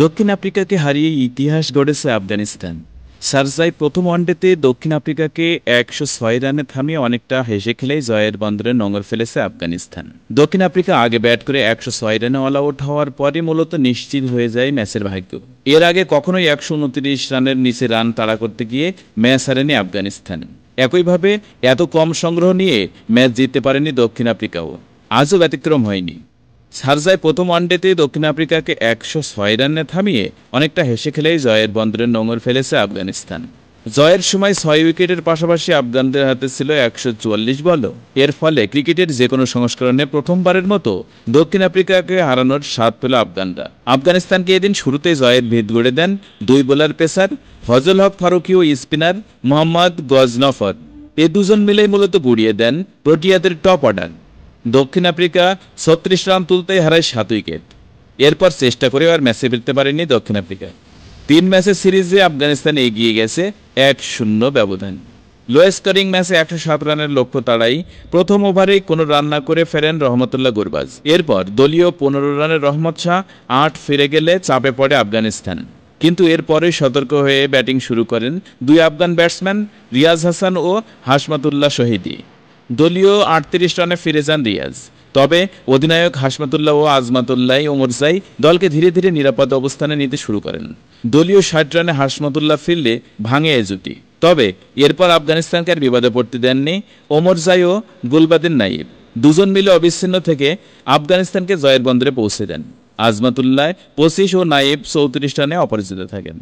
দক্ষিণ আফ্রিকাকে হারিয়ে ইতিহাস গড়েছে আফগানিস্তান। শারজায় প্রথম ওয়ানডেতে দক্ষিণ আফ্রিকাকে ১০৬ রানে থামিয়ে অনেকটা হেসে খেলেই জয়ের বন্দরে নোঙর ফেলেছে আফগানিস্তান। দক্ষিণ আফ্রিকা আগে ব্যাট করে ১০৬ রানে অল আউট হওয়ার পরে মূলত নিশ্চিত হয়ে যায় ম্যাচের ভাগ্য। এর আগে কখনোই ১২৯ রানের নিচে রান তাড়া করতে গিয়ে ম্যাচ হারেনি আফগানিস্তান। একইভাবে এত কম সংগ্রহ নিয়ে ম্যাচ জিততে পারেনি দক্ষিণ আফ্রিকাও। আজও ব্যতিক্রম হয়নি। শারজায় প্রথম ওয়ানডেতে দক্ষিণ আফ্রিকাকে ১০৬ রানে থামিয়ে অনেকটা হেসে খেলেই জয়ের বন্দরে নোঙর ফেলেছে আফগানিস্তান। জয়ের সময় ৬ উইকেটের পাশাপাশি আফগানদের হাতে ছিল ১৪৪ বলও। এর ফলে ক্রিকেটের যে কোনো সংস্করণে প্রথমবারের মতো দক্ষিণ আফ্রিকাকে হারানোর স্বাদ পেল আফগানরা। আফগানিস্তানকে এদিন শুরুতেই জয়ের ভিত গড়ে দেন দুই বোলার পেসার ফজল হক ফারুকী ও স্পিনার মোহাম্মদ গজনফর। এ দুজন মিলেই মূলত গুড়িয়ে দেন প্রোটিয়াদের টপ অর্ডার। দক্ষিণ আফ্রিকা ৩৬ রান তুলতেই হারায় ৭ উইকেট। এরপর চেষ্টা করেও আর ম্যাচে ফিরতে পারেনি দক্ষিণ আফ্রিকা। ৩ ম্যাচের সিরিজে আফগানিস্তান এগিয়ে গেছে ১-০ ব্যবধান। লো স্কোরিং ম্যাচে ১০৭ রানের লক্ষ্য তাড়াই প্রথম ওভারেই কোনো রান না করে ফেরেন রহমতুল্লাহ গুরবাজ। এরপর দলীয় ১৫ রানের রহমত শাহ ৮ ফিরে গেলে চাপে পড়ে আফগানিস্তান। কিন্তু এরপরেই সতর্ক হয়ে ব্যাটিং শুরু করেন দুই আফগান ব্যাটসম্যান রিয়াজ হাসান ও হাশমাতুল্লাহ শহীদী। দলীয় ৩৮ রানে ফিরে যান রিয়াজ। তবে অধিনায়ক হাশমাতুল্লাহ ও আজমাতুল্লাহ ওমরজাই দলকে ধীরে ধীরে নিরাপদ অবস্থানে নিতে শুরু করেন। দলীয় ৬০ রানে হাশমাতুল্লাহ ফিরলে ভাঙে এ জুটি। তবে এরপর আফগানিস্তানকে আর বিবাদে পড়তে দেননি ওমরজাই ও গুলবাদিন নাইব। দুজন মিলে অবিচ্ছিন্ন থেকে আফগানিস্তানকে জয়ের বন্দরে পৌঁছে দেন। আজমাতুল্লাহ ২৫ ও নাইব ৩৪ রানে অপরাজিত থাকেন।